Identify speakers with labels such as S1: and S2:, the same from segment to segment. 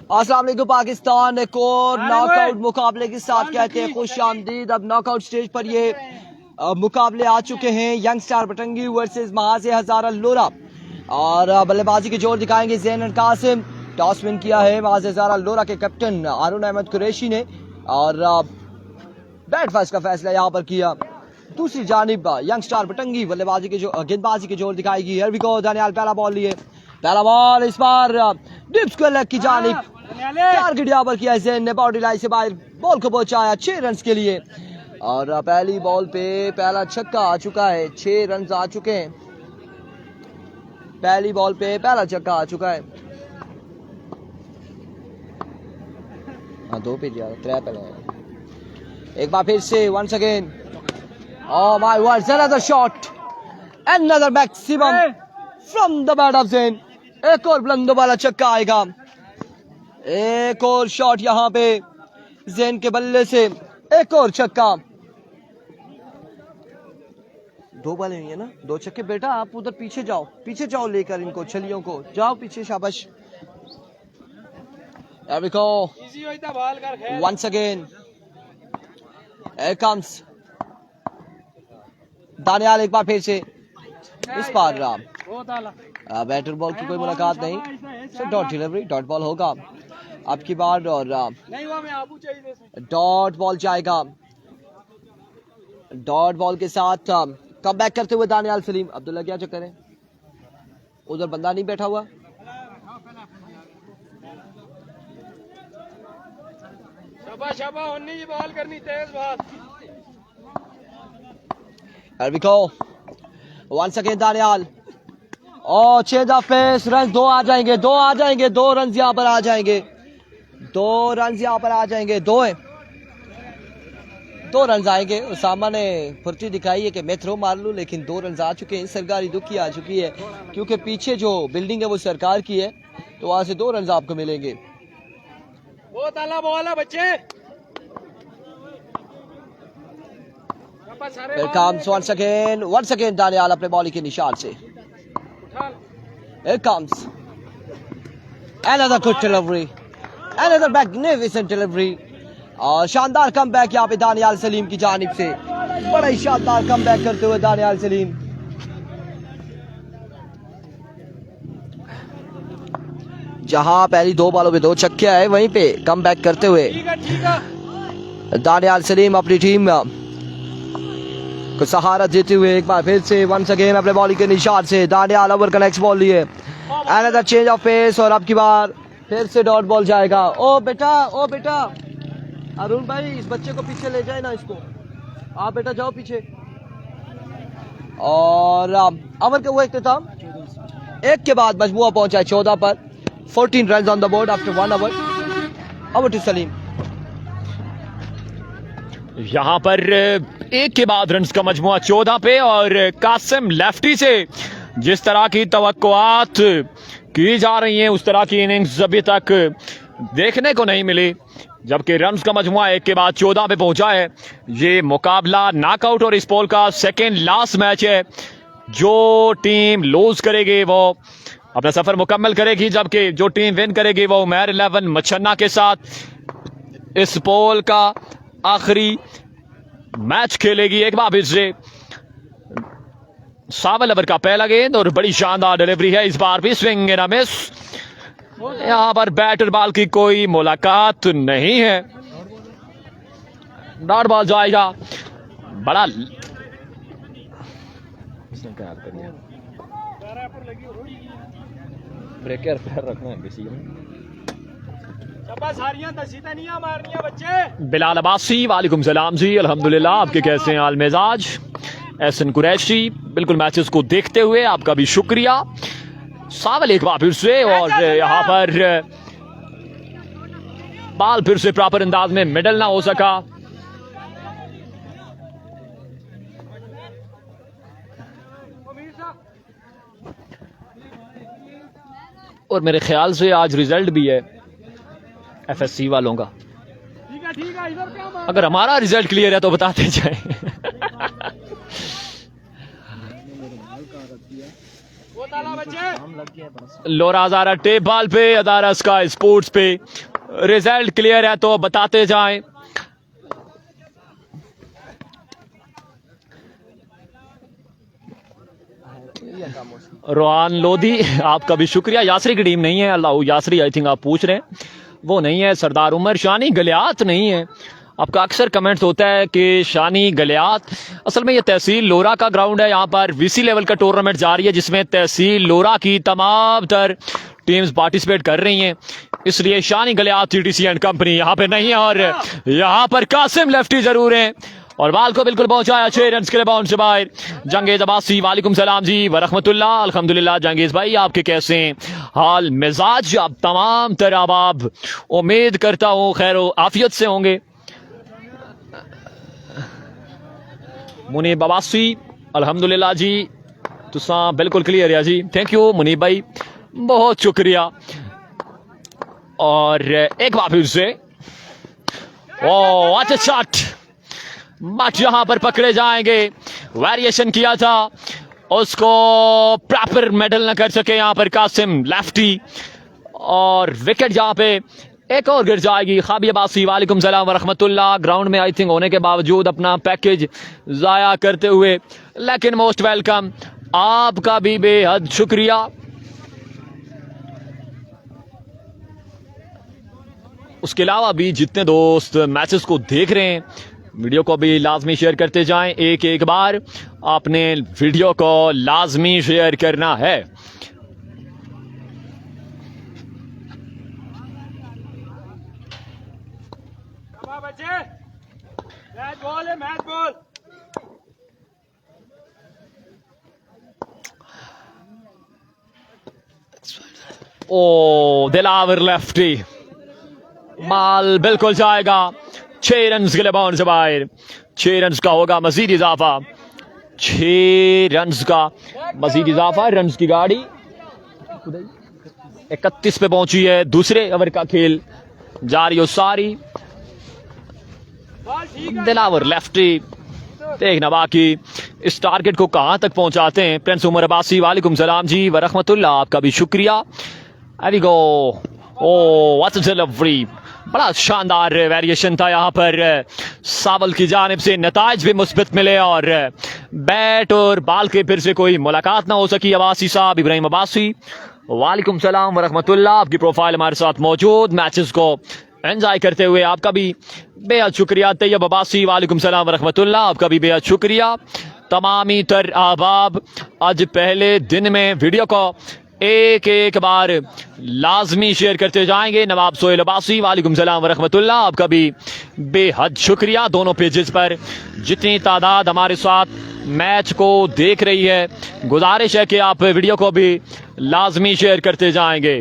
S1: अस्सलाम वालेकुम पाकिस्तान, एक और नॉकआउट मुकाबले के साथ कहते हैं खुश आमदीद। अब नॉकआउट स्टेज पर ये मुकाबले आ चुके हैं। यंग स्टार बटंगी वर्सेस महाजे हजारा लोरा, और बल्लेबाजी के जोर दिखाएंगे ज़ैन कासिम। टॉस विन किया है महाजे हजारा लोरा के कैप्टन हारून अहमद कुरैशी ने, और बैट फर्स्ट का फैसला यहाँ पर किया। दूसरी जानिब यंग स्टार बटंगी बल्लेबाजी के गेंदबाजी के जोर दिखाएगी। हियर वी गो, दानियाल पहला बॉल लिए, पहला बॉल इस बार डिप्स को लेग की जानिब टारगेट यहाँ पर किया ज़ैन ने, बाउंड्री लाइन से बाहर बॉल को पहुंचाया 6 रन के लिए। और पहली बॉल पे पहला छक्का आ चुका है, 6 रन आ चुके हैं। पहली बॉल पे पहला छक्का आ चुका है। हाँ 2 पे दिया, 3 पहले। एक बार फिर से once again, oh my word, another shot, another maximum from the bat of ज़ैन। एक और बुलंद वाला छक्का आएगा, एक और शॉट यहाँ पे ज़ैन के बल्ले से, एक और छक्का। 2 बॉलें हुई है ना, 2 छक्के। बेटा आप उधर पीछे जाओ लेकर इनको, छलियों को जाओ पीछे, शाबाश। There we go, once again, here comes Daniyal. एक बार फिर से, इस बार बैटर बॉल की कोई मुलाकात नहीं, so dot delivery, dot ball होगा अब की बार, और डॉट बॉल जाएगा। डॉट बॉल के साथ कम बैक करते हुए दानियाल सलीम। अब्दुल्ला क्या चक्कर है, उधर बंदा नहीं बैठा हुआ? शाबाश, बॉल करनी तेज ball. Here we go, once again Daniyal, और चेंज ऑफ पेस, रन 2 आ जाएंगे, 2 रन यहाँ पर आ जाएंगे, 2 रन यहाँ पर आ जाएंगे, 2 रन आएंगे। उसामा ने फुर्ती दिखाई है कि मैं थ्रो मार लूं, लेकिन 2 रन आ चुके हैं। सरकारी दुखी आ चुकी है, क्योंकि पीछे जो बिल्डिंग है वो सरकार की है, तो वहां से 2 रन आपको मिलेंगे। बहुत आला बॉल है बच्चे। once again दानियाल अपने बॉलिंग के निशान से। Here comes another good delivery, another magnificent delivery, और शानदार कमबैक यहाँ पे दानियाल सलीम की जानिब से। बड़ा ही शानदार कमबैक करते हुए दानियाल सलीम। जहां पहली 2 बॉलों पे 2 छक्के आए, वहीं पे कमबैक करते हुए दानियाल सलीम अपनी टीम को सहारा देते हुए एक बार फिर से वंस अगेन अपने बॉलिंग के निशान से दानियाल ओवर का नेक्स्ट बॉल लिए, अनदर चेंज ऑफ पेस, और अब की बार फिर से डॉट बॉल जाएगा। ओ बेटा अरुण भाई, इस बच्चे को पीछे ले जाए ना, इसको आप बेटा जाओ पीछे। और ओवर का हुआ इख्तिताम, एक के बाद मजमुआ पहुंचा 14 पर, 14 run on the board after 1 over. Over to Salim.
S2: यहाँ पर एक के बाद रन्स का मजमुआ 14 पे, और कासिम लेफ्टी से जिस तरह की तवक्कुआत की जा रही हैं, उस तरह की इनिंग्स अभी तक देखने को नहीं मिली। जबकि रन्स का मजमुआ 1 के बाद 14 पे पहुंचा है। ये मुकाबला नॉकआउट और इस पोल का सेकेंड लास्ट मैच है। जो टीम लूज करेगी वो अपना सफर मुकम्मल करेगी, जबकि जो टीम विन करेगी वो उमैर 11 मच्छन्ना के साथ इस पोल का आखिरी मैच खेलेगी। एक बार फिर से सावल ओवर का पहला गेंद, और बड़ी शानदार डिलीवरी है, इस बार भी स्विंग एंड अ मिस। यहां पर बैटर बॉल की कोई मुलाकात नहीं है, डॉट बॉल जाएगा। बड़ा ब्रेकर पैर रखना है किसी में। बिलाल अब्बासी, वालेकुम सलाम जी, अल्हम्दुलिल्लाह, आपके कैसे हैं हाल मिजाज? एहसन कुरैशी, बिल्कुल मैचेस को देखते हुए आपका भी शुक्रिया। सावल एक बार फिर से, और यहाँ पर बाल फिर से प्रॉपर अंदाज में मिडल ना हो सका। और मेरे ख्याल से आज रिजल्ट भी है एफएससी वालों का। अगर हमारा रिजल्ट क्लियर है तो बताते जाएं। लोरा हजारा टेप बॉल पे, अदारा स्काई स्पोर्ट्स पे। रिजल्ट क्लियर है तो बताते जाएं। रोहान लोधी आपका भी शुक्रिया। यासरी की टीम नहीं है, अल्लाह यासरी आई थिंक आप पूछ रहे हैं, वो नहीं है। सरदार उमर शानी गलियात नहीं है। आपका अक्सर कमेंट्स होता है कि शानी गलियात, असल में ये तहसील लोरा का ग्राउंड है। यहाँ पर वीसी लेवल का टूर्नामेंट जारी है जिसमें तहसील लोरा की तमाम तर टीम्स पार्टिसिपेट कर रही हैं, इसलिए शानी गलियात टीटीसी एंड कंपनी यहाँ पे नहीं है। और यहाँ पर कासिम लेफ्टी जरूर है और बाल को बिल्कुल पहुंचाया 6 रन के लिए बाउंड से बाहर। जंगेज अब्बासी वालेकुम सलाम जी वरहमतुल्लाह। अल्हम्दुलिल्लाह जंगेज भाई, आपके कैसे हैं हाल मिजाज? आप तमाम तरह आप उम्मीद करता हूँ खैर आफियत से होंगे। मुनीब अब्बासी अल्हम्दुलिल्लाह जी, तुसा बिल्कुल क्लियर है जी, थैंक यू मुनीब भाई, बहुत शुक्रिया। और एक बार फिर से ओ अच्छा शॉट, बट यहां पर पकड़े जाएंगे। वेरिएशन किया था, उसको प्रॉपर मेडल न कर सके यहां पर कासिम लेफ्टी, और विकेट यहां पे एक और गिर जाएगी। खाबी अब्बासी वालेकुम सलाम वरहमतुल्लाह। ग्राउंड में आई थिंक होने के बावजूद अपना पैकेज जाया करते हुए, लेकिन मोस्ट वेलकम, आपका भी बेहद शुक्रिया। उसके अलावा भी जितने दोस्त मैचेस को देख रहे हैं, वीडियो को भी लाजमी शेयर करते जाएं। एक बार आपने वीडियो को लाजमी शेयर करना है।
S3: मैच बॉल है, मैच बॉल।
S2: ओ दिलावर लेफ्टी, माल बिल्कुल जाएगा। 6 रन के लिए बाउंड से बाहर। 6 रन का होगा मजीद इजाफा, 6 रन का मजीद इजाफा। रन की गाड़ी 31 पे पहुंची है। दूसरे ओवर का खेल जारी सारी। दिलावर लेफ्टी, देखना बाकी इस टारगेट को कहां तक पहुंचाते हैं। प्रिंस उमर अब्बासी वालेकुम सलाम जी वरहमतुल्लाह, आपका भी शुक्रिया। अभी गो ओ व्हाट्स अ डिलीवरी, बड़ा शानदार वेरिएशन था यहाँ पर सावल की जानिब से। नताइज भी मुस्बित मिले और बैट और बॉल के फिर से कोई मुलाकात ना हो सकी। अब्बासी साहब, इब्राहिम अब्बासी वालेकुम सलाम वरहमतुल्लाह, आपकी प्रोफाइल हमारे साथ मौजूद, मैचेस को एंजॉय करते हुए आपका भी बेहद शुक्रिया। तैयब अब्बासी वालेकुम सलाम वरहमतुल्लाह, आपका भी बेहद शुक्रिया। तमामी तर अहबाब आज पहले दिन में वीडियो को एक बार लाजमी शेयर करते जाएंगे। नवाब सोहेल अब्बासी वालेकुम सलाम वरहमतुल्लाह, आपका भी बेहद शुक्रिया। दोनों पेजेस पर जितनी तादाद हमारे साथ मैच को देख रही है, गुजारिश है कि आप वीडियो को भी लाजमी शेयर करते जाएंगे।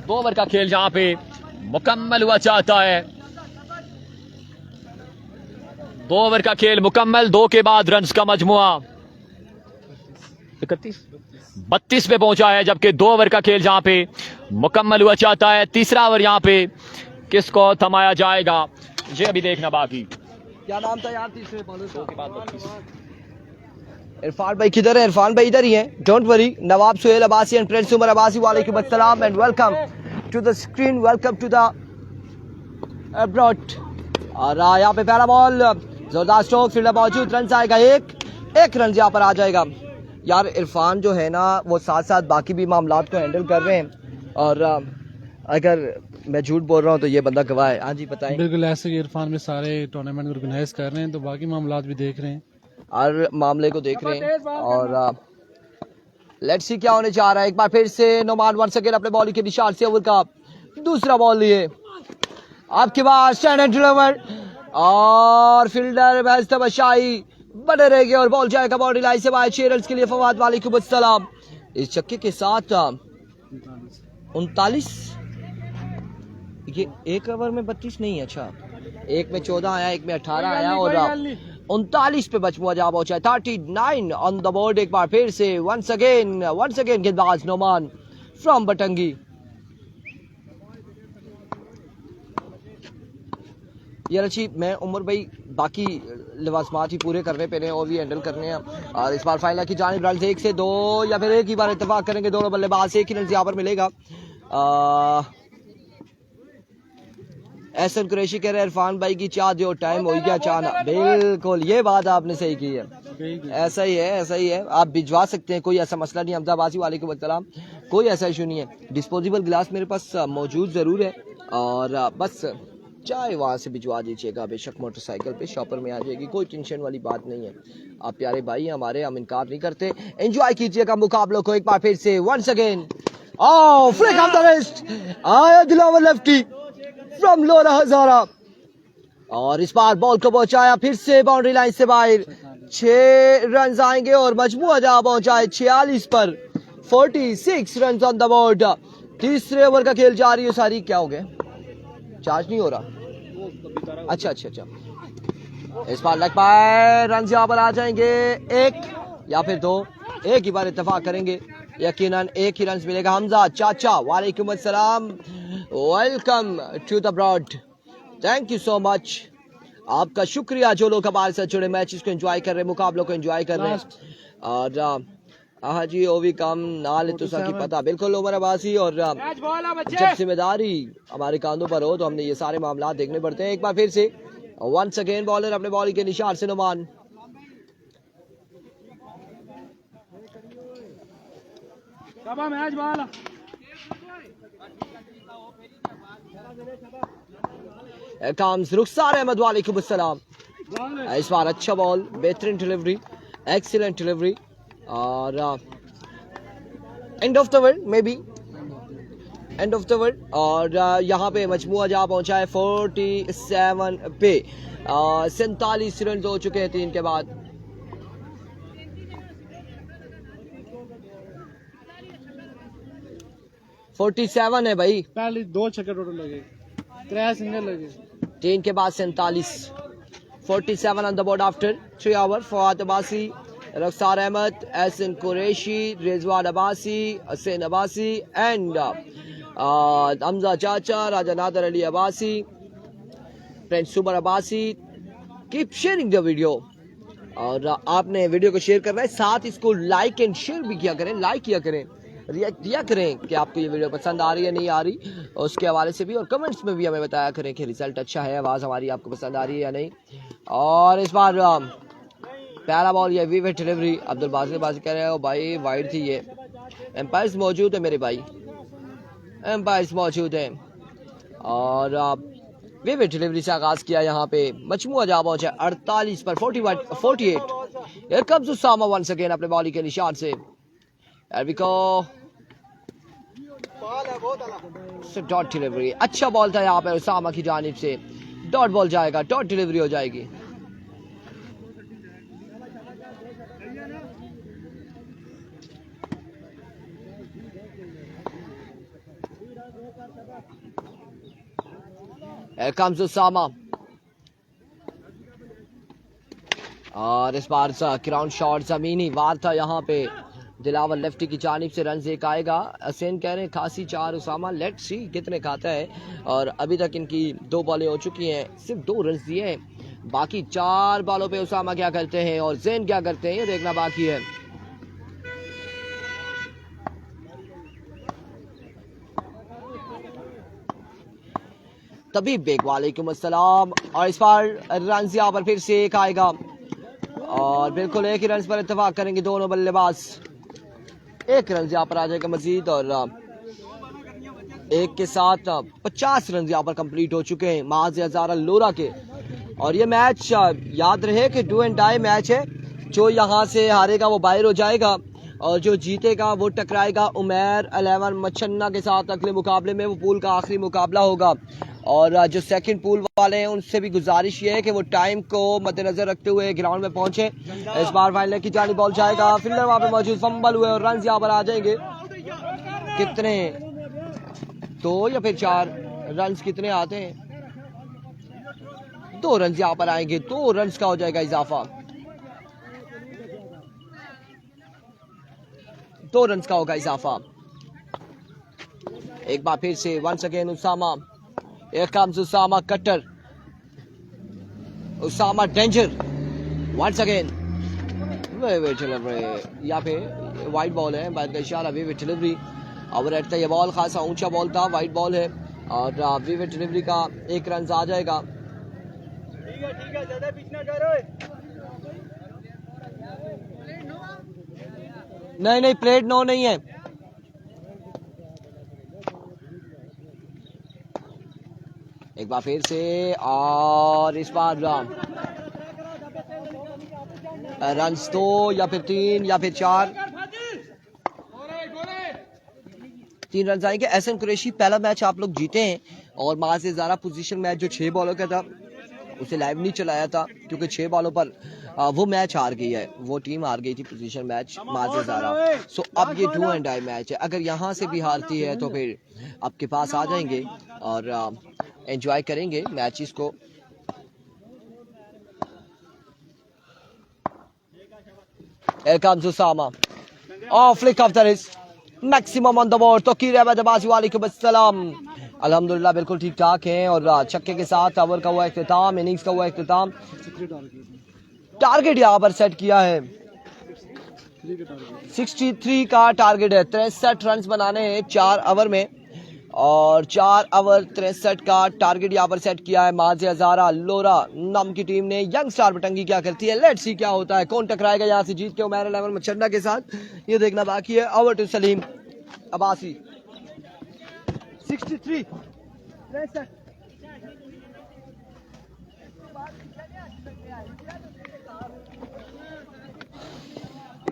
S2: दो ओवर का खेल जहां पे मुकम्मल हुआ चाहता है। 2 ओवर का खेल मुकम्मल, 2 के बाद रन्स का मजमुआ 32 पे पहुंचा है, जबकि 2 ओवर का खेल जहां पे मुकम्मल हुआ चाहता है। तीसरा ओवर यहां पे किसको थमाया जाएगा, ये अभी देखना बाकी।
S1: क्या नाम था यार तीसरे बॉलर का? इरफान भाई किधर है? इरफान भाई इधर ही है, don't worry. Nawab Suhail Abbasi and prince Umar Abbasi वालेकुम अस्सलाम and welcome to the screen, welcome to the abroad. और यहाँ पे पहला बॉल, जोरदार स्ट्रोक, फील्डर मौजूद, रन आएगा एक रन यहाँ पर आ जाएगा। यार इरफान जो है ना वो साथ साथ बाकी भी मामलात को हैंडल कर रहे हैं, और अगर मैं झूठ बोल रहा हूँ तो ये बंदा गवाह है। हाँ जी बताएं।
S4: बिल्कुल ऐसे ही इरफान में सारे टूर्नामेंट ऑर्गेनाइज कर रहे हैं, तो बाकी मामलात भी देख रहे हैं,
S1: हर मामले को देख रहे हैं। और लेट्स सी क्या होने जा रहा है। एक बार फिर से नोमान वंस अगेन अपने बॉलिंग के निशान से ओवर का दूसरा बॉल लिए, आपके पास स्टैंड एंड डिलीवर, और फील्डर महज तमाशाई बने रहेंगे और बॉल जाएगा बाउंड्री लाइन से बाहर। 6 रन के लिए फवाद वालेकुम अस्सलाम। इस छक्के के साथ 39, ये एक ओवर में 32 नहीं है, अच्छा एक में 14 आया, एक में 18 आया, और 39 पे मजमुआ जा पहुंचा है। 39 ऑन द बोर्ड। एक बार फिर से वंस अगेन गेंदबाज नोमान फ्रॉम बटंगी। यार अच्छी मैं उमर भाई बाकी लिवाजमात ही पूरे करने पे और भी हैंडल करने हैं। और इस बार फाइनल की जानिब रन 1 से 2 या फिर एक ही बार इत्तेफाक करेंगे दोनों बल्लेबाज, एक ही रन यहाँ पर मिलेगा। एहसन कुरैशी कह रहे हैं इरफान भाई की चाह दो, टाइम हो गया चाहना। बिल्कुल ये बात आपने सही की है, ऐसा ही है, ऐसा ही है। आप भिजवा सकते हैं, कोई ऐसा मसला नहीं। अहमदाबादी वालेकुम अस्सलाम, कोई ऐसा इशू नहीं है। डिस्पोजेबल गिलास मेरे पास मौजूद ज़रूर है और बस चाहे वहाँ से भिजवा दीजिएगा, बेशक मोटरसाइकिल पे शॉपर में आ जाएगी, कोई टेंशन वाली बात नहीं है। आप प्यारे भाई हमारे, हम इनकार नहीं करते। एंजॉय कीजिएगा मुकाबलों को एक बार फिर से। Once again flick of the wrist, आया दिलावर लेफ्टी फ्रॉम लोरा हजारा और इस बार बॉल को पहुंचाया फिर से बाउंड्री लाइन से बाहर। 6 रन आएंगे और मजमूआ जहां पहुंचाए 46 पर। 46 रन ऑन द बोर्ड। तीसरे ओवर का खेल जारी है। सारी क्या हो गया, चार्ज नहीं हो रहा? अच्छा अच्छा अच्छा। इस बार लग पाए रन यहाँ पर आ जाएंगे 1 या फिर 2, एक ही बार इत्तेफाक करेंगे, यकीनन एक ही रन मिलेगा। हमजा चाचा वालेकुम अस्सलाम, welcome to the broad, thank you so much, आपका शुक्रिया जो लोग हमारे साथ जुड़े, मैचेस को एंजॉय कर रहे हैं, मुकाबलों को एंजॉय कर रहे हैं। और हाँ जी वो भी कम नाल तो सकी पता बिल्कुल उमर अब्बासी। और जब जिम्मेदारी हमारे कांधों पर हो तो हमने ये सारे मामला देखने पड़ते हैं। एक बार फिर से वंस अगेन बॉलर अपने बॉलिंग के निशान से नुमान।
S3: मैच बॉल
S1: कम्स रुखसार अहमद वालेकुम अस्सलाम। इस बार अच्छा बॉल, बेहतरीन डिलीवरी, एक्सीलेंट डिलीवरी और and of the world may be and of the world. और यहाँ पे मजमुआ जहाँ पहुंचा है 47 पे। 47 रन हो चुके हैं 3 के बाद। $47 है भाई,
S4: पहले 2 छक्के टोटल लगे, 3 सिंगल लगे,
S1: 3 के बाद 47। 47 on the board after 3 hours. Fawad Abbasi, Rafsar Ahmed, Ehsan Qureshi, Rizwan Abbasi, Hussain Abbasi and Hamza चाचा, Raja Nadir Ali Abbasi, friends Sumar Abbasi. Keep sharing the video और आपने वीडियो को शेयर करना है, साथ इसको लाइक एंड शेयर भी किया करें, लाइक किया करें, रिएक्ट दिया करें कि आपको ये वीडियो पसंद आ रही है नहीं आ रही, उसके हवाले से भी। और कमेंट्स में भी हमें बताया करें कि रिजल्ट अच्छा है, आवाज़ हमारी आपको पसंद आ रही है या नहीं। और इस बार पहला बॉल ये विवेट डिलीवरी, अब्दुल बासिर बाजी कह रहे हो भाई वाइड थी ये। एम्पायर्स मौजूद है मेरे भाई, एम्पायर्स मौजूद हैं और विवेट डिलीवरी से आगाज़ किया। यहाँ पे मजमुआ जहाँ पहुँचा 48 पर 48। Here comes Usama once again अपने बॉलिंग के निशान से। डॉट डिलीवरी, अच्छा बॉल था यहाँ पे उसामा की जानिब से, डॉट बॉल जाएगा, डॉट डिलीवरी हो जाएगी। Here comes उसामा और इस बार ग्राउंड शॉट जमीनी वार था यहाँ पे। दिलावर लेफ्टी की जानिब से रन एक आएगा। हसैन कह रहे हैं खासी 4 उसामा, लेट्स सी कितने खाता है। और अभी तक इनकी 2 बॉलें हो चुकी हैं, सिर्फ 2 रन दिए हैं, बाकी 4 बॉलों पे उसामा क्या करते हैं और जैन क्या करते हैं ये देखना बाकी है। तभी बेग वालेकुम अस्सलाम और इस बार रन यहाँ पर फिर से एक आएगा और बिल्कुल एक ही रन पर इत्तेफाक करेंगे दोनों बल्लेबाज। 1 रन यहाँ पर आ जाएगा मजीद और एक के साथ 50 रन यहाँ पर कंप्लीट हो चुके हैं माज हजारा लोरा के। और ये मैच याद रहे कि डू एंड डाई मैच है, जो यहाँ से हारेगा वो बाहर हो जाएगा और जो जीतेगा वो टकराएगा उमैर 11 मच्छन्ना के साथ। अगले मुकाबले में वो पूल का आखिरी मुकाबला होगा और जो सेकंड पूल वाले हैं उनसे भी गुजारिश ये है कि वो टाइम को मद्देनजर रखते हुए ग्राउंड में पहुंचे। इस बार फाइनल की जानी बॉल जाएगा, फील्डर वहां पे मौजूद, फंबल हुए और रन यहाँ पर आ जाएंगे। कितने 2 या फिर 4 रन कितने आते हैं? 2 रन यहाँ पर आएंगे, 2 रन का हो जाएगा इजाफा, 2 रन का होगा इजाफा। एक बार फिर से once again Usama, Here comes Usama कट्टर उसामा डेंजर वंस अगेन यहाँ पे वाइट बॉल है बाद इशारा विविड डिलीवरी ओवर एट ये बॉल खासा ऊंचा बॉल था वाइट बॉल है और विविड डिलीवरी का 1 रन आ जाएगा।
S3: ठीक है ज्यादा पिच ना करो।
S1: नहीं प्लेट नो नहीं है। एक बार फिर से और इस बार रन्स 2 या फिर 3 या फिर 4 3 रन आएंगे। एहसन कुरैशी पहला मैच आप लोग जीते हैं और माज़ ज़ारा पोजीशन मैच जो 6 बॉलों का था उसे लाइव नहीं चलाया था क्योंकि 6 बॉलों पर वो मैच हार गई है, वो टीम हार गई थी पोजीशन मैच माज़ ज़ारा। सो अब ये डू एंड डाई मैच है, अगर यहाँ से भी हारती है तो फिर आपके पास आ जाएंगे और एंजॉय करेंगे मैचेस को। Here comes Usama. Oh, flick of the wrist. Maximum on the board. Toqeer Ahmad Abbasi वालेकुम अस्सलाम। अल्हम्दुलिल्लाह बिल्कुल ठीक ठाक हैं और छक्के के साथ ओवर का हुआ इख्तिताम, इनिंग्स का हुआ इख्तिताम। टारगेट यहाँ पर सेट किया है 63 का टारगेट है। 63 रन बनाने हैं 4 ओवर में और 4 ओवर 63 का टारगेट यहाँ पर सेट किया है माज़ ज़ारा लोरा नाम की टीम ने। यंग स्टार बटंगी क्या करती है, लेट्स सी क्या होता है, कौन टकराएगा यहाँ से जीत के उमैर लेवल मचन्ना के साथ, ये देखना बाकी है। ओवर टू सलीम अब्बासी 63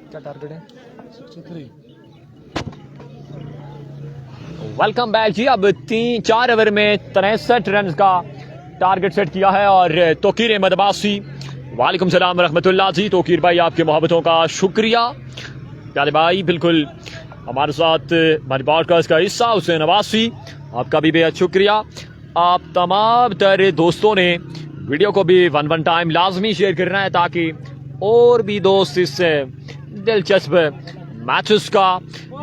S1: क्या टारगेट है
S4: 63।
S2: वेलकम बैक जी। अब 4 ओवर में 63 रन का टारगेट सेट किया है और तोकीर अहमद अब्बासी वालेकुम सलाम रहमतुल्लाह जी। तोकीर भाई आपके मोहब्बतों का शुक्रिया। प्यारे भाई बिल्कुल हमारे साथ हमारे पॉडकास्ट का हिस्सा हुसैन अब्बासी आपका भी बेहद शुक्रिया। आप तमाम तरह दोस्तों ने वीडियो को भी वन टाइम लाजमी शेयर करना है ताकि और भी दोस्त इस दिलचस्प मैचेस का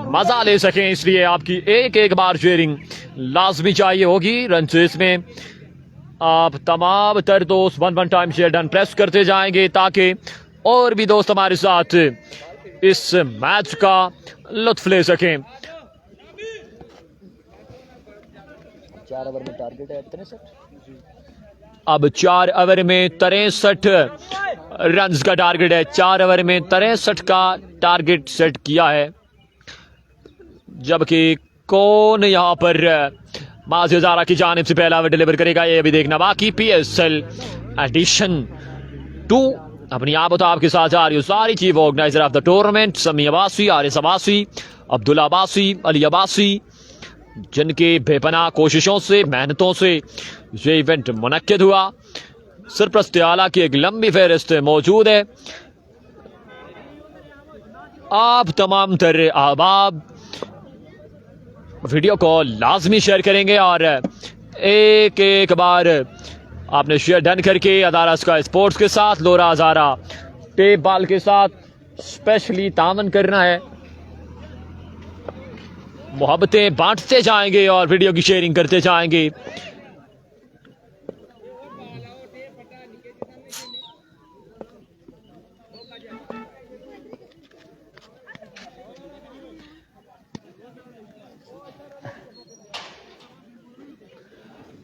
S2: मजा ले सकें, इसलिए आपकी एक बार शेयरिंग लाजमी चाहिए होगी। रन चेस में आप तमाम तर दोस्त one time share done press करते जाएंगे ताकि और भी दोस्त हमारे साथ इस मैच का लुत्फ ले सकें।
S1: 4 ओवर में टारगेट है 63।
S2: अब 4 ओवर में 63 रन का टारगेट है। 4 ओवर में 63 का टारगेट सेट किया है, जबकि कौन यहाँ पर माज़ ज़ारा की जानिब से पहला ओवर डिलीवर करेगा ये भी देखना बाकी। PSL एडिशन 2 अपनी आप आपके साथ जा रही हो सारी chief organiser of the tournament समी अब्बासी, आरिस अब्बासी, अब्दुल्ला अब्बासी, अली अब्बासी, जिनकी बेपनाह कोशिशों से मेहनतों से ये इवेंट मुनक्किद हुआ। सरप्रस्त आला की एक लंबी फहरिस्त मौजूद है। आप तमाम तरह अहबाब वीडियो को लाजमी शेयर करेंगे और एक बार आपने शेयर डन करके अदारा स्काई स्पोर्ट्स के साथ लोरा ज़ारा टेप बाल के साथ स्पेशली तामन करना है। मोहब्बतें बांटते जाएंगे और वीडियो की शेयरिंग करते जाएंगे।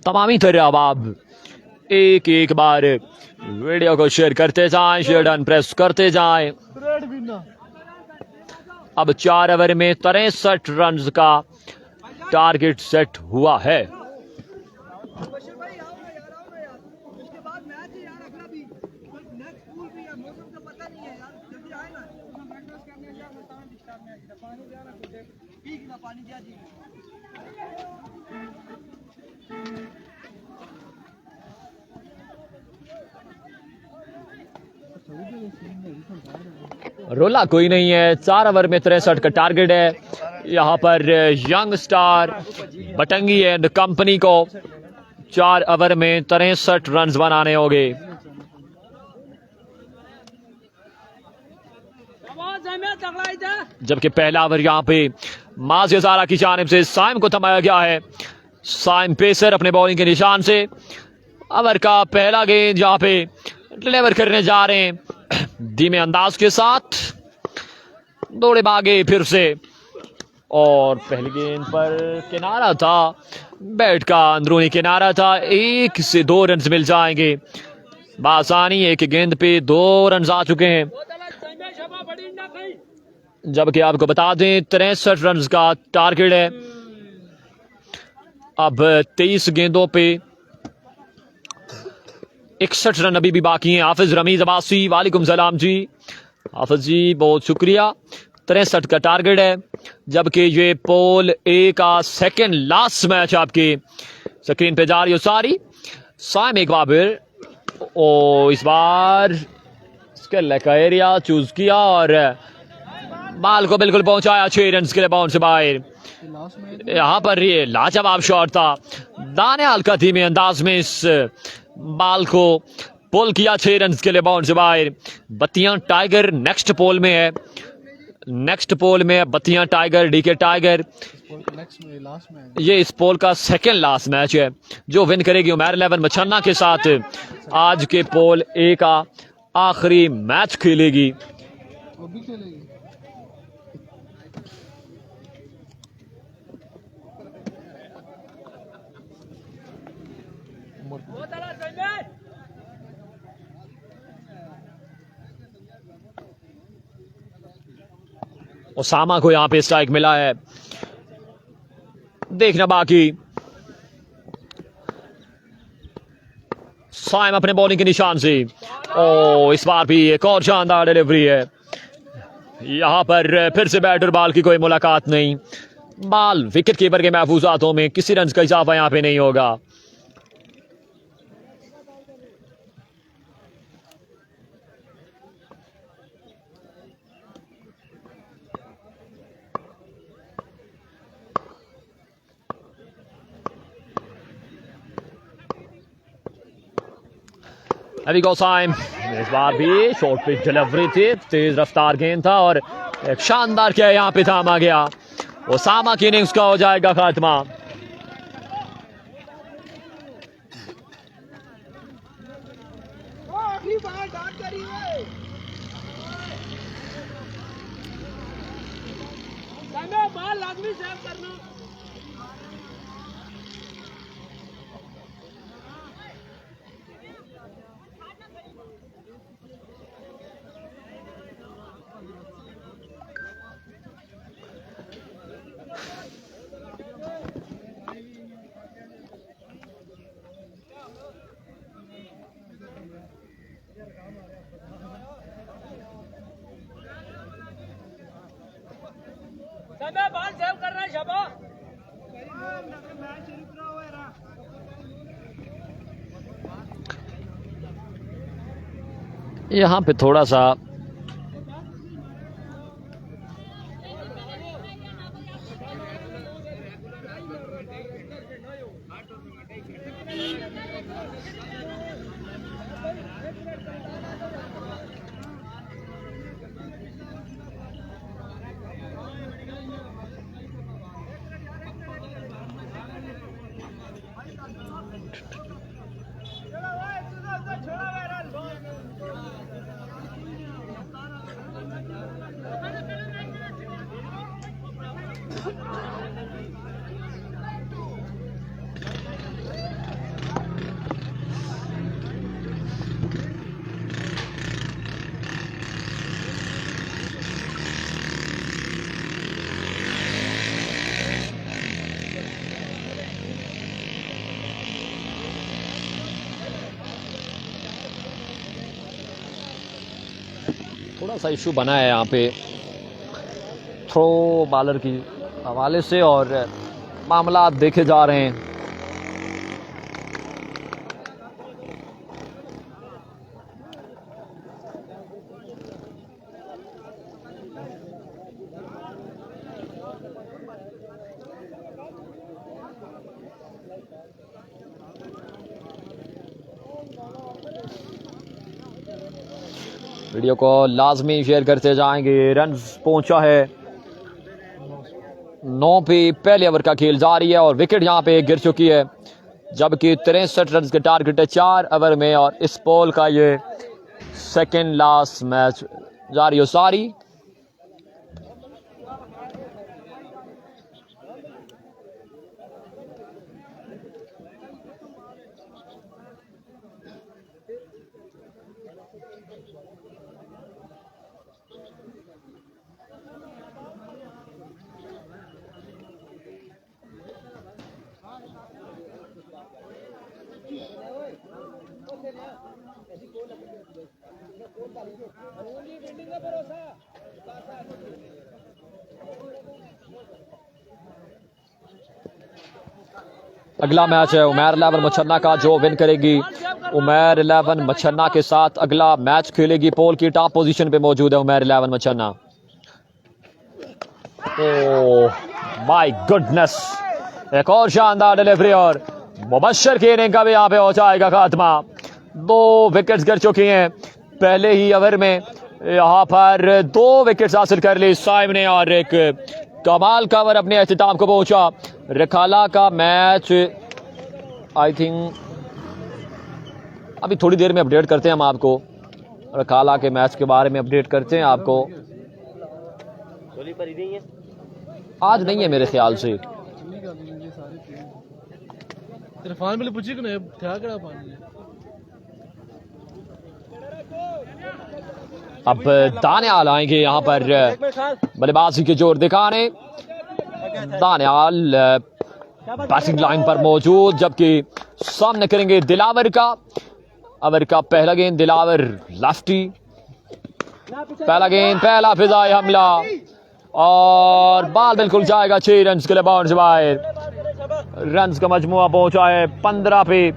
S2: तमामी तरह अब आप एक बार वीडियो को शेयर करते जाएं, शेयर डन प्रेस करते जाएं। अब 4 ओवर में 63 रन का टारगेट सेट हुआ है। रोला कोई नहीं है। 4 ओवर में 63 का टारगेट है। यहाँ पर यंग स्टार बटंगी एंड कंपनी को 4 ओवर में 63 रन बनाने होंगे। जबकि पहला ओवर यहाँ पे माज़ ज़ारा की जानिब से साइम को थमाया गया है। साइम पेसर अपने बॉलिंग के निशान से ओवर का पहला गेंद यहाँ पे डिलीवर करने जा रहे हैं धीमे अंदाज के साथ। दौड़े भागे फिर से, और पहली गेंद पर किनारा था, बैट का अंदरूनी किनारा था। 1 से 2 रन मिल जाएंगे बासानी। एक गेंद पे 2 रन आ चुके हैं, जबकि आपको बता दें 63 रन का टारगेट है। अब 23 गेंदों पे 61 रन अभी भी बाकी हैं। हाफिज रमीज अब्बासी, वालेकुम सलाम जी। हाफिज जी बहुत शुक्रिया। 63 का टारगेट है, जबकि ये पोल ए का सेकंड लास्ट मैच आपके स्क्रीन पे जा रही है सारी। साइम एक बार फिर, ओ इस बार स्केल का एरिया चूज किया और बाल को बिल्कुल पहुंचाया 6 रन के लिए बाउंस बाहर। यहाँ पर ये लाजवाब शॉट था, दानियाल का धीमे अंदाज में इस बाल को पुल किया 6 रन के लिए बाउंस बाहर। बत्तियां टाइगर नेक्स्ट पोल में है, नेक्स्ट पोल में बत्तियां टाइगर, डीके टाइगर। ये इस पोल का सेकंड लास्ट मैच है। जो विन करेगी उमर 11 मछन्ना के साथ आज के पोल ए का आखिरी मैच खेलेगी। ओसामा को यहां पे स्ट्राइक मिला है, देखना बाकी। साइम अपने बॉलिंग के निशान से, ओ इस बार भी एक और शानदार डिलीवरी है। यहां पर फिर से बैट और बॉल की कोई मुलाकात नहीं। बॉल विकेट कीपर के महफूजातों में किसी रन का इजाफा यहां पे नहीं होगा। अभी गो साइम, इस बार भी शॉर्ट पिच डिलीवरी थी, तेज रफ्तार गेंद था और एक शानदार क्या यहां पे थामा गया। ओसामा की इनिंग्स का हो जाएगा खात्मा। यहां पे थोड़ा सा इशू बना है यहाँ पे थ्रो बॉलर की हवाले से और मामला देखे जा रहे हैं। वीडियो को लाजमी शेयर करते जाएंगे। रन पहुंचा है 9 पे, पहले ओवर का खेल जारी है और विकेट यहां पे गिर चुकी है। जबकि 63 रन के टारगेट है 4 ओवर में। और इस पोल का ये सेकंड लास्ट मैच जारी हो सारी। अगला मैच है उमैर 11 मछन्ना का, जो विन करेगी उमैर 11 मछन्ना के साथ अगला मैच खेलेगी। पोल की टॉप पोजीशन पे मौजूद है उमैर 11 मछन्ना। ओह माय गुडनेस, एक और शानदार डिलीवरी और मुबश्शिर की इनिंग का भी यहाँ पे हो जाएगा खात्मा। 2 विकेट्स गिर चुकी हैं पहले ही ओवर में। यहाँ पर 2 विकेट्स हासिल कर ली साइम ने और एक कमाल का ओवर अपने अख्ताम को पहुंचा। रखाला का मैच आई थिंक अभी थोड़ी देर में अपडेट करते हैं हम आपको, रखाला के मैच के बारे में अपडेट करते हैं आपको। आज नहीं है मेरे ख्याल से।
S4: इरफान भी पूछी कि क्या करा पानी।
S2: अब दानियाल आएंगे यहाँ पर बल्लेबाजी के जोर दिखाने। दानियाल बैटिंग लाइन पर मौजूद, जबकि सामने करेंगे दिलावर का। ओवर का पहला गेंद दिलावर लेफ्टी, पहला गेंद पहला फिजाई हमला और बॉल बिल्कुल जाएगा 6 रन के लिए बाउंड से बाहर। रन का मजमुआ पहुंचा है 15 पे,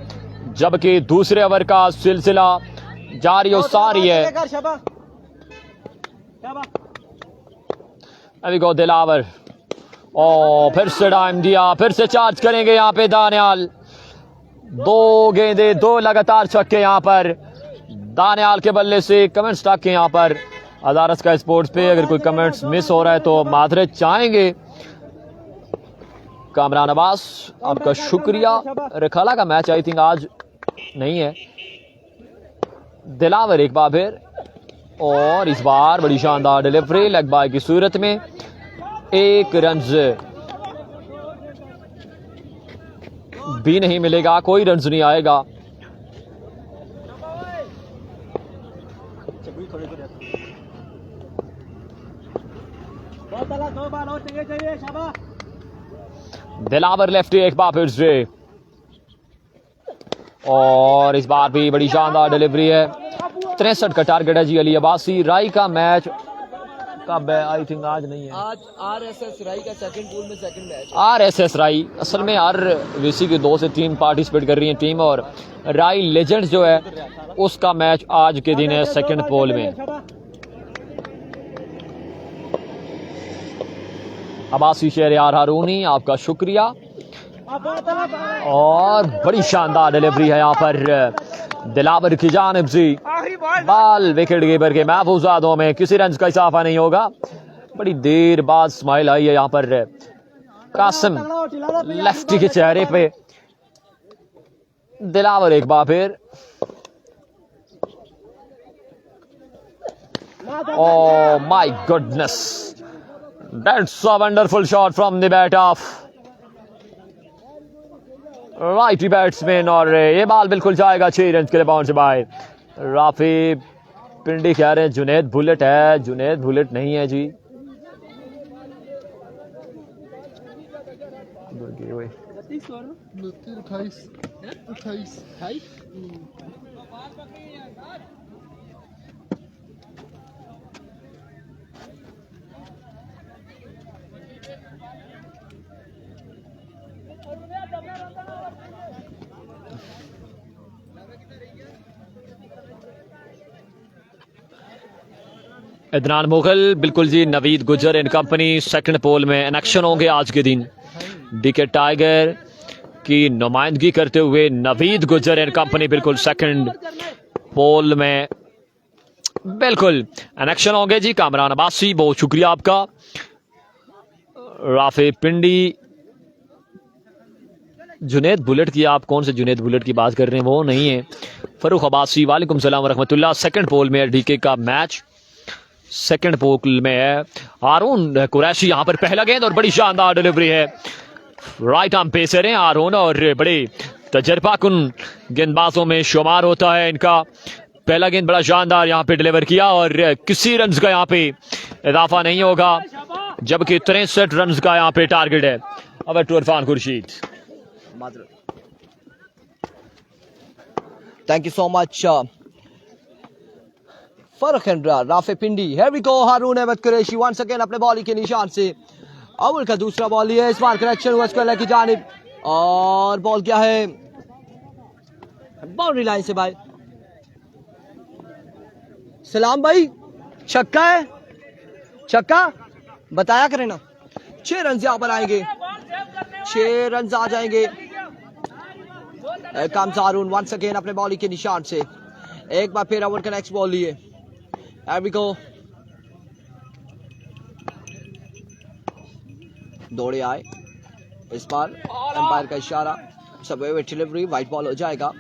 S2: जबकि दूसरे ओवर का सिलसिला जारी और सारी है। अभी गो दिलावर और फिर से टाइम दिया, फिर से चार्ज करेंगे यहाँ पे दानियाल। 2 गेंदे 2 लगातार छक्के यहाँ पर दानियाल के बल्ले से। कमेंट्स तक के यहाँ पर अदारस का स्पोर्ट्स पे अगर कोई कमेंट्स मिस हो रहा है तो माजरत चाहेंगे। कामरान अब्बास आपका शुक्रिया। रखाला का मैच आई थिंक आज नहीं है। दिलावर एक बार फिर और इस बार बड़ी शानदार डिलीवरी लेग बाय की सूरत में। 1 रन भी नहीं मिलेगा, कोई रन नहीं आएगा। दिलावर लेफ्टी एक बार फिर से और इस बार भी बड़ी शानदार डिलीवरी है। 63 का टारगेट है जी अली अब्बासी। राई का मैच कब है? आई थिंक आज नहीं है।
S1: आज आरएसएस राई का सेकंड पूल में सेकंड मैच।
S2: आरएसएस राई असल में आरवीसी की 2 से 3 पार्टिसिपेट कर रही है टीम, और राई लेजेंड्स जो है उसका मैच आज के दिन है सेकंड पोल में। अब्बासी शहरयार हारूनी आपका शुक्रिया। और बड़ी शानदार डिलीवरी है यहाँ पर दिलावर की जानिब से। बाल विकेट कीपर के महफूजातों में किसी रन का इजाफा नहीं होगा। बड़ी देर बाद स्माइल आई है यहाँ पर कासिम लेफ्टी के चेहरे पे। दिलावर एक बार फिर oh my goodness, that's a wonderful shot from the bat of righty batsman और ये बॉल बिल्कुल जाएगा 6 रन के लिए बाउंड से बाहर। राफी पिंडी कह रहे हैं जुनैद बुलेट है, जुनैद बुलेट नहीं है जी। इदनान मुगल बिल्कुल जी, नवीद गुजर एंड कंपनी सेकंड पोल में इनेक्शन होंगे आज के दिन। डीके टाइगर की नुमाइंदगी करते हुए नवीद गुजर एंड कंपनी बिल्कुल सेकंड पोल में बिल्कुल इनेक्शन होंगे जी। कामरान अब्बासी बहुत शुक्रिया आपका। राफे पिंडी जुनैद बुलेट की, आप कौन से जुनैद बुलेट की बात कर रहे हैं, वो नहीं है। फरूख अब्बासी, वालेकुम सलाम व रहमतुल्लाह। सेकंड पोल में डीके का मैच, सेकंड पोल में है हारून कुरैशी। यहाँ पर पहला गेंद और बड़ी शानदार डिलीवरी है, राइट आर्म पेसर हैं हारून और बड़े तजर्बाकुन गेंदबाजों में शुमार होता है इनका। पहला गेंद बड़ा शानदार यहाँ पे डिलीवर किया और किसी रन्स का यहाँ पे इजाफा नहीं होगा, जबकि 63 रन्स का यहाँ पे टारगेट है। अब to Irfan Khurshid.
S1: Thank you so much फर्क राफे Pindi. Here we go, Haroon Ahmed Qureshi once again अपने बॉलिंग के निशान से। अव्वल का दूसरा बॉल है, इस बार करेक्शन हुआ स्क्वायर की जानिब और बॉल क्या है बाउंड्री लाइन से भाई। सलाम भाई, छक्का है, छक्का बताया करें ना। 6 रन यहां पर आएंगे, 6 रन आ जाएंगे। कम्स हारून वंस अगेन अपने बॉलिंग के निशान से। एक बार फिर ओवर का नेक्स्ट बॉल लिए। Here we go, दौड़े आए, इस बार अंपायर का इशारा, सब डिलीवरी, व्हाइट बॉल हो जाएगा।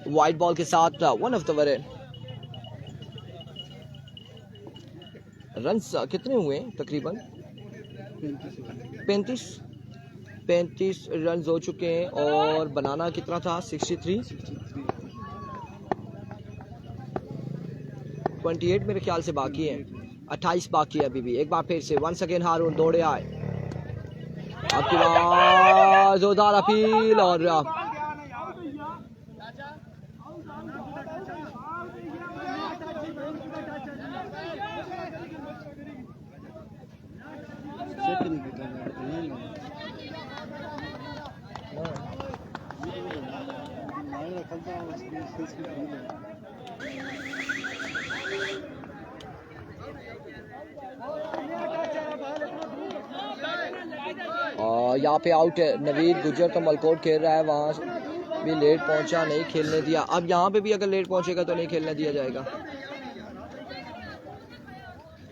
S1: व्हाइट बॉल के साथ 1 ऑफ द ओवर। रन्स कितने हुए तकरीबन 35 रन हो चुके हैं और बनाना कितना था 63, 28 मेरे ख्याल से बाकी है, 28 बाकी है अभी भी। एक बार फिर से वंस अगेन हारून दौड़े आए, आपकी बात जोरदार अपील और यहाँ पे आउट है नवीद गुजर। तो मलकोट खेल रहा है, वहाँ भी लेट पहुंचा, नहीं खेलने दिया। अब यहाँ पे भी अगर लेट पहुंचेगा तो नहीं खेलने दिया जाएगा,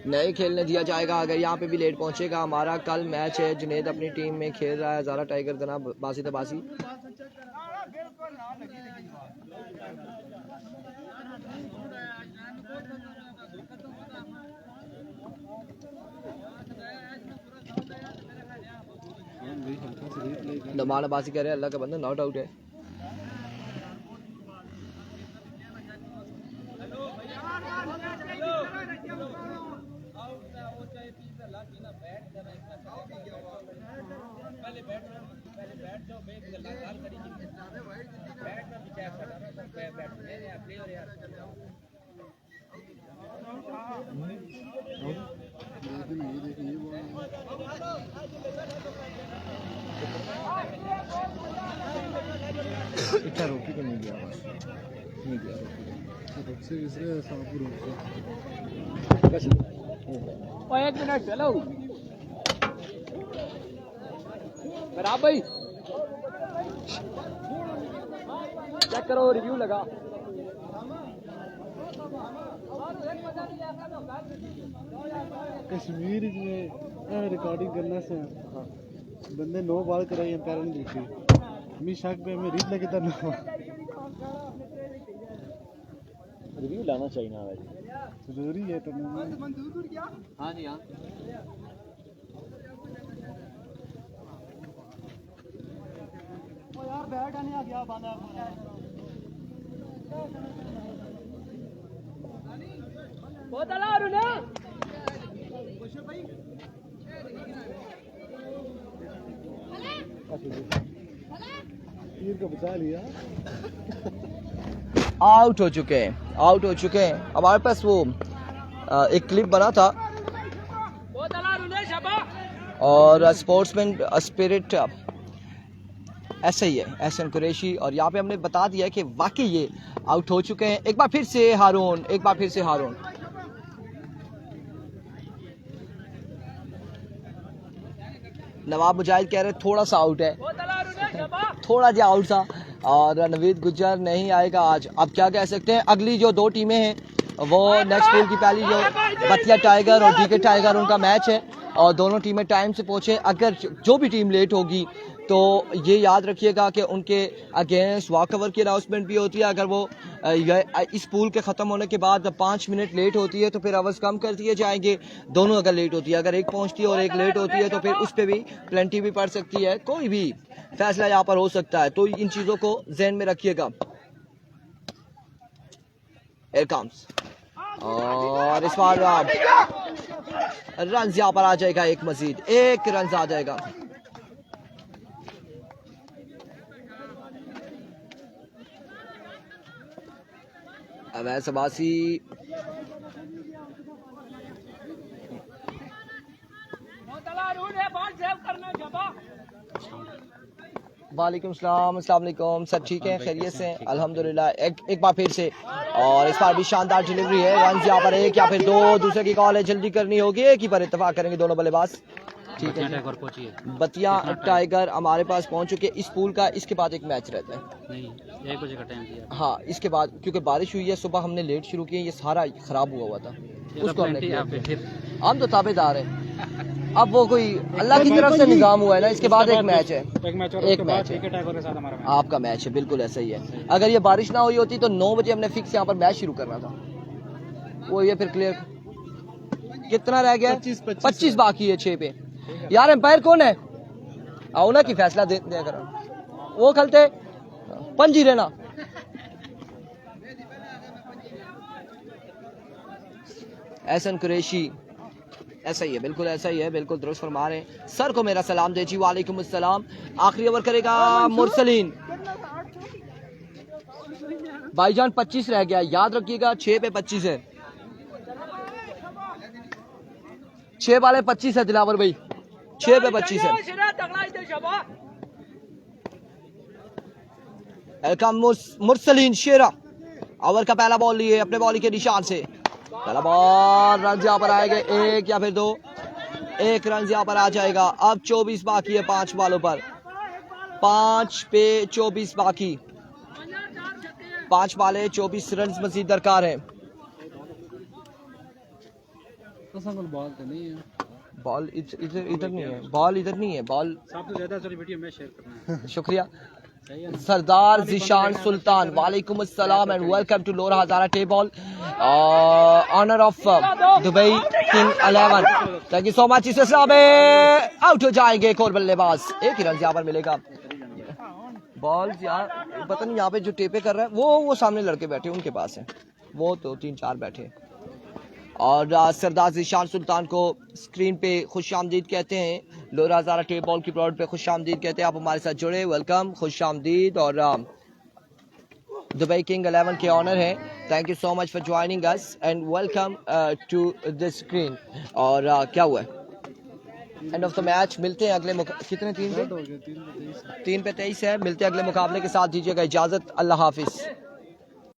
S1: नहीं खेलने दिया जाएगा अगर यहाँ पे भी लेट पहुंचेगा। हमारा कल मैच है, जुनैद अपनी टीम में खेल रहा है, हज़ारा टाइगर तना बासी तबासी। नमान अब्बासी कह रहे हैं अल्लाह का बंदा नॉट आउट है। इतना रोकी तो नहीं गया, नहीं गया बस।
S3: एक मिनट चलो बराबर चेक करो, रिव्यू लगा।
S4: कश्मीर में रिकॉर्डिंग करने से बंदे 9 बॉल कराई, पैर नहीं जीती। मी शक पे मैं रीत लगे था
S2: रिव्यू लाना चाहिए ना भाई,
S4: जरूरी है। तो
S3: हाँ जी हाँ, यार बैट नहीं आ गया बांधा बहुत अला रुना
S4: तीर को बचा लिया।
S1: आउट हो चुके हैं, आउट हो चुके हैं। हमारे पास वो एक क्लिप बना था और स्पोर्ट्समैन स्पिरिट ऐसे ही है, एहसन कुरैशी, और यहाँ पे हमने बता दिया है कि वाकई ये आउट हो चुके हैं। एक बार फिर से हारून, एक बार फिर से हारून। नवाब मुजाहिद कह रहे थोड़ा सा आउट है, थोड़ा जा आउट था, और नवीद गुजर नहीं आएगा आज। अब क्या कह सकते हैं, अगली जो 2 टीमें हैं वो नेक्स्ट पूल की पहली जो बतिया टाइगर और डीके टाइगर उनका मैच है और दोनों टीमें टाइम से पहुंचे। अगर जो भी टीम लेट होगी तो ये याद रखिएगा कि उनके अगेंस्ट वॉक ओवर की अनाउंसमेंट भी होती है। अगर वो इस पूल के ख़त्म होने के बाद 5 मिनट लेट होती है तो फिर आवर्स कम कर दिए जाएंगे। दोनों अगर लेट होती है, अगर एक पहुंचती है और एक लेट होती है तो फिर उस पर भी पेनल्टी भी पड़ सकती है। कोई भी फैसला यहाँ पर हो सकता है, तो इन चीज़ों को जहन में रखिएगा। Here comes। और इस बार रन यहाँ पर आ जाएगा, एक मजीद एक रन आ जाएगा। अवैस अब्बासी वालेकुम सलाम, अस्सलाम वालेकुम। सब ठीक है, खैरियत से अल्हम्दुलिल्लाह। एक बार फिर से, और इस बार भी शानदार डिलीवरी है। रन यहाँ पर एक या फिर दो, दूसरे की कॉल है, जल्दी करनी होगी। एक ही पर इत्तेफाक करेंगे दोनों बल्लेबाज। ठीक है, बतिया टाइगर हमारे पास पहुंच चुके। इस पूल का इसके बाद एक मैच रहता है,
S5: नहीं 1 बजे का टाइम दिया।
S1: हाँ, इसके बाद क्योंकि बारिश हुई है, सुबह हमने लेट शुरू किया, ये सारा खराब हुआ था, उसको हमने किया। हम तो ताबेदार हैं। अब वो कोई अल्लाह की तरफ से निजाम हुआ है ना। इसके बाद एक मैच है, एक मैच है, आपका मैच है, बिल्कुल ऐसा ही है। अगर ये बारिश ना हुई होती तो 9 बजे हमने फिक्स यहाँ पर मैच शुरू करना था। वो ये फिर क्लियर कितना रह गया? 25 बाकी है 6 पे। यार एम्पायर कौन है? आओ ना कि फैसला दे कर वो खलते पंजी रहना। एहसन कुरैशी, ऐसा ही है, बिल्कुल ऐसा ही है, बिल्कुल दुरुस्त फरमा रहे हैं। सर को मेरा सलाम दे जी। वालेकुम अस्सलाम। आखिरी ओवर करेगा मुरसलीन। भाईजान 25 रह गया, याद रखिएगा 6 पे 25 है। 6 वाले 25 है दिलावर भाई, 6 पे 25 है। मुरसलीन शेरा ओवर का पहला बॉल लिए अपने बॉलिंग के निशान से। पहला बॉल, रन यहाँ पर आएंगे, एक या फिर दो, एक रन यहाँ पर आ जाएगा। अब 24 बाकी है 5 बॉलों पर, 5 पे 24 बाकी, 5 बॉले 24 रन मजीद दरकार है।
S4: बॉल तो नहीं है,
S1: बॉल इधर नहीं है, बॉल इधर नहीं है, बॉल
S5: सबसे ज्यादा चलो वीडियो में शेयर करना है।
S1: शुक्रिया। सरदार जिशान सुल्तान, वालेकुम अस्सलाम and welcome to Lora Hazara table, honour of Dubai king 11। Thank you so much. इस आउट हो जाएंगे एक और बल्लेबाज, एक ही रन यहाँ पर मिलेगा। बॉल यार पता नहीं यहाँ पे जो टेपे कर रहा है वो सामने लड़के बैठे उनके पास है, वो तो 3-4 बैठे। और सरदार जिशान सुल्तान को स्क्रीन पे खुश आमदीद कहते हैं, लोरा हजारा टेप बॉल की प्लॉट पे खुश आमदीद कहते हैं। आप हमारे साथ जुड़े, वेलकम, खुश आमदीद। और दुबई किंग 11 के ऑनर हैं। Thank you so much for joining us and welcome to the screen. और क्या हुआ है? End of the match. मिलते हैं अगले कितने 3 पे 23 है। मिलते हैं अगले मुकाबले के साथ, दीजिएगा इजाजत, अल्लाह हाफिज।